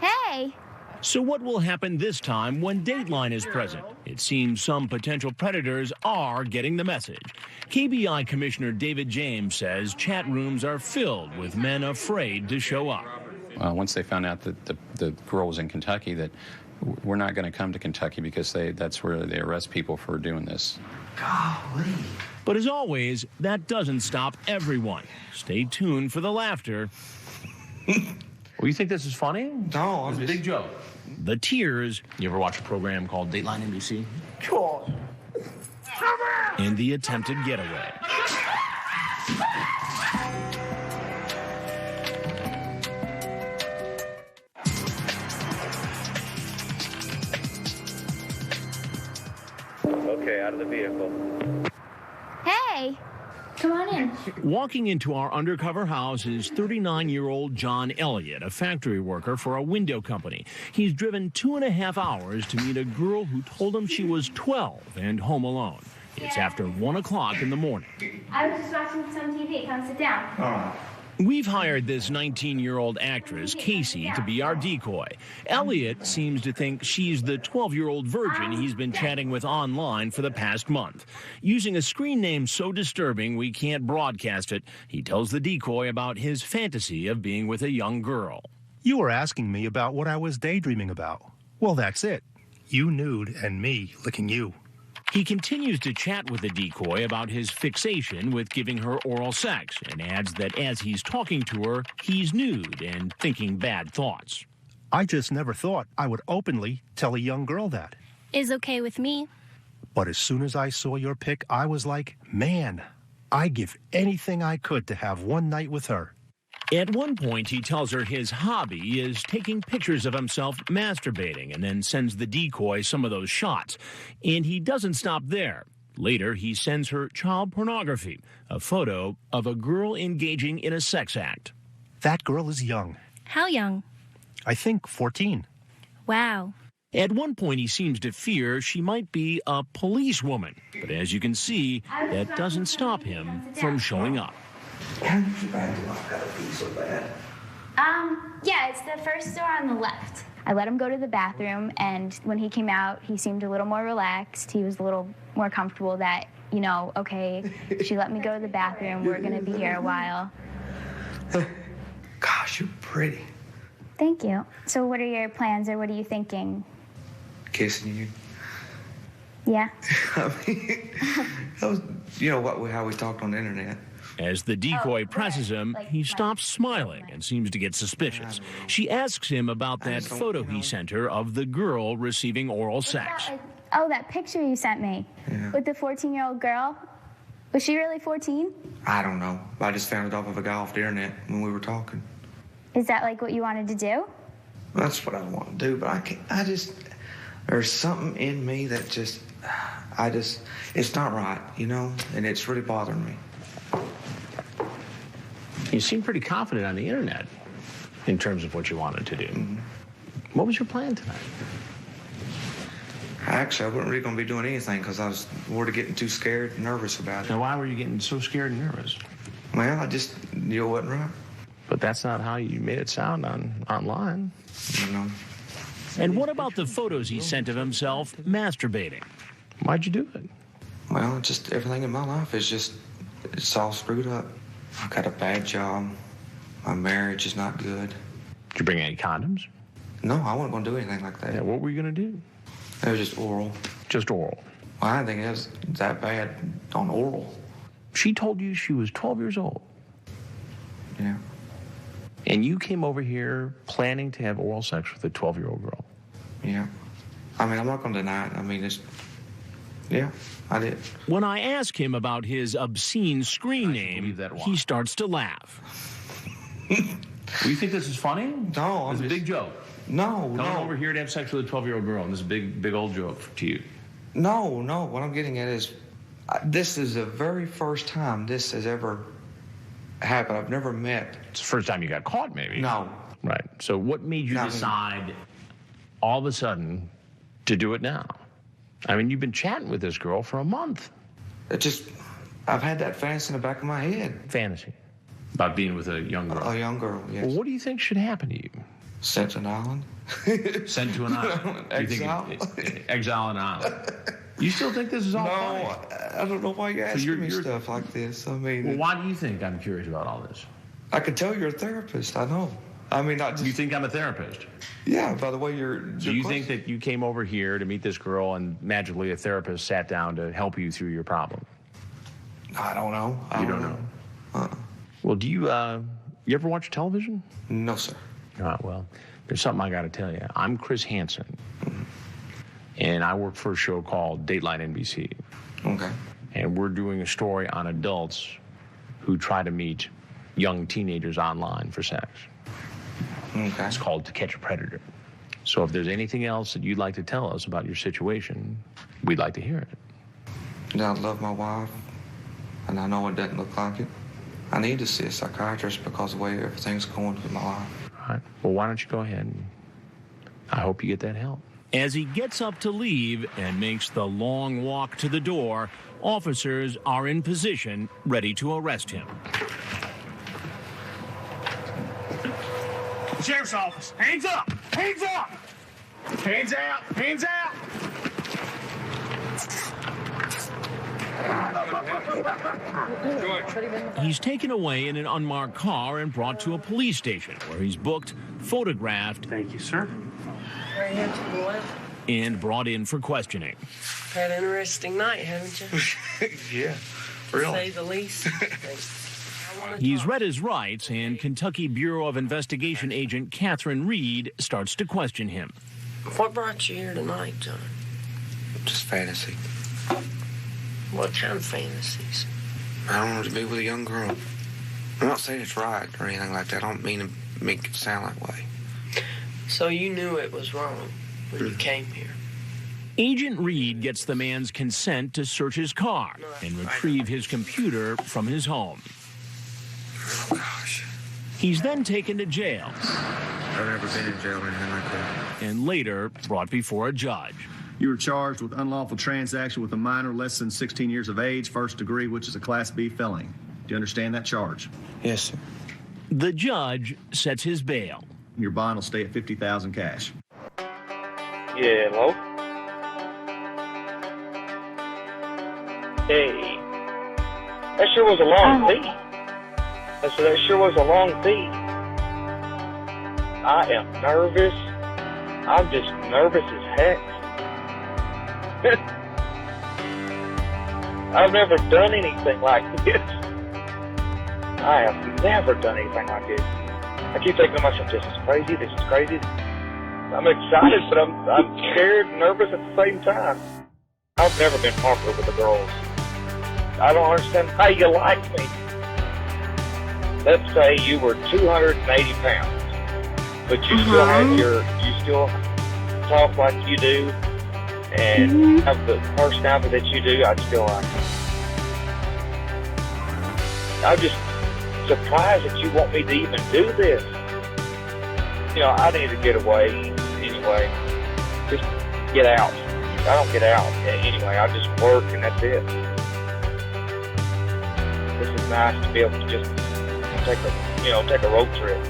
Hey! So what will happen this time when Dateline is present? It seems some potential predators are getting the message. KBI Commissioner David James says chat rooms are filled with men afraid to show up. Once they found out that the girl was in Kentucky, that we're not going to come to Kentucky because that's where they arrest people for doing this. Golly. But as always, that doesn't stop everyone. Stay tuned for the laughter. Well, you think this is funny? No, it's a big joke. The tears. You ever watch a program called Dateline NBC? Sure. And the attempted getaway. Okay, out of the vehicle. Hey! Come on in. Walking into our undercover house is 39-year-old John Elliott, a factory worker for a window company. He's driven 2.5 hours to meet a girl who told him she was 12 and home alone. It's after 1 o'clock in the morning. I was just watching some TV. Come sit down. All right. We've hired this 19-year-old actress, Casey, to be our decoy. Elliott seems to think she's the 12-year-old virgin he's been chatting with online for the past month. Using a screen name so disturbing we can't broadcast it, he tells the decoy about his fantasy of being with a young girl. You were asking me about what I was daydreaming about. Well, that's it. You nude and me licking you. He continues to chat with the decoy about his fixation with giving her oral sex and adds that as he's talking to her, he's nude and thinking bad thoughts. I just never thought I would openly tell a young girl that. Is okay with me. But as soon as I saw your pic, I was like, man, I'd give anything I could to have one night with her. At one point, he tells her his hobby is taking pictures of himself masturbating and then sends the decoy some of those shots. And he doesn't stop there. Later, he sends her child pornography, a photo of a girl engaging in a sex act. That girl is young. How young? I think 14. Wow. At one point, he seems to fear she might be a policewoman. But as you can see, that doesn't stop him from showing up. How did you act like that would be so bad? Yeah, it's the first door on the left. I let him go to the bathroom, and when he came out, he seemed a little more relaxed. He was a little more comfortable that, okay, she let me go to the bathroom. We're going to be here a while. Gosh, you're pretty. Thank you. So what are your plans, or what are you thinking? Kissing you. Yeah. I mean, that was, how we talked on the internet. As the decoy presses him, he stops smiling and seems to get suspicious. She asks him about that photo he sent her of the girl receiving oral sex. That picture you sent me with the 14-year-old girl. Was she really 14? I don't know. I just found it off of a guy off the internet when we were talking. Is that like what you wanted to do? That's what I want to do, but there's something in me that it's not right, and it's really bothering me. You seem pretty confident on the internet in terms of what you wanted to do. Mm-hmm. What was your plan tonight? Actually, I wasn't really going to be doing anything because I was worried of getting too scared and nervous about it. Now, why were you getting so scared and nervous? Well, I just knew it wasn't right. But that's not how you made it sound online. And what about the photos he sent of himself masturbating? Why'd you do it? Well, just everything in my life it's all screwed up. I got a bad job. My marriage is not good. Did you bring any condoms? No, I wasn't going to do anything like that. Yeah, what were you going to do? It was just oral. Just oral? Well, I didn't think it was that bad on oral. She told you she was 12 years old? Yeah. And you came over here planning to have oral sex with a 12-year-old girl? Yeah. I mean, I'm not going to deny it. Yeah, I did. When I ask him about his obscene screen name, he starts to laugh. Well, you think this is funny? No, it's a big joke. No. Coming over here to have sex with a 12-year-old girl, and this is a big old joke to you. No. What I'm getting at is, this is the very first time this has ever happened. I've never met. It's the first time you got caught, maybe. No. Right. So what made you decide all of a sudden to do it now? I mean, you've been chatting with this girl for a month. I've had that fantasy in the back of my head. Fantasy? About being with a young girl? A young girl, yes. Well, what do you think should happen to you? Sent to an island. Sent to an island. Exile. Exile an island. You still think this is all funny? No, I don't know why you're asking me stuff like this. I mean... Well, why do you think I'm curious about all this? I can tell you're a therapist. I know. I mean, not just... You think I'm a therapist? Yeah, by the way you're... Do you think that you came over here to meet this girl and magically a therapist sat down to help you through your problem? I don't know. You don't know? Well, do you ever watch television? No, sir. Well, there's something I got to tell you. I'm Chris Hansen, and I work for a show called Dateline NBC. Okay. And we're doing a story on adults who try to meet young teenagers online for sex. Okay. It's called To Catch a Predator. So if there's anything else that you'd like to tell us about your situation, we'd like to hear it. I love my wife, and I know it doesn't look like it. I need to see a psychiatrist because of the way everything's going with my life. All right. Well, why don't you go ahead? I hope you get that help. As he gets up to leave and makes the long walk to the door, officers are in position, ready to arrest him. Sheriff's office, hands up! Hands up! Hands out! Hands out! He's taken away in an unmarked car and brought to a police station where he's booked, photographed, Thank you, sir. Right here to the left. and brought in for questioning. Had an interesting night, haven't you? Yeah, To really. say the least. He's read his rights, and Kentucky Bureau of Investigation agent Catherine Reed starts to question him. What brought you here tonight, John? Just fantasy. What kind of fantasies? I don't want to be with a young girl. I'm not saying it's right or anything like that. I don't mean to make it sound that way. So you knew it was wrong when you came here? Agent Reed gets the man's consent to search his car and retrieve his computer from his home. Oh, gosh. He's then taken to jail I've never been in jail or anything like that. and later brought before a judge. You were charged with unlawful transaction with a minor less than 16 years of age, first degree, which is a Class B felony. Do you understand that charge? Yes, sir. The judge sets his bail. Your bond will stay at $50,000 cash. Yeah, hello? Hey. That sure was a long fee. I said, that sure was a long fee. I am nervous. I'm just nervous as heck. I've never done anything like this. I have never done anything like this. I keep thinking to myself, this is crazy, this is crazy. I'm excited, but I'm scared and nervous at the same time. I've never been popular with the girls. I don't understand how you like me. Let's say you were 280 pounds, but you still have you still talk like you do, and have the personality that you do. I'd still like you. I'm just surprised that you want me to even do this. You know, I need to get away anyway. Just get out. I don't get out anyway. I just work and that's it. This is nice to be able to just take a road trip.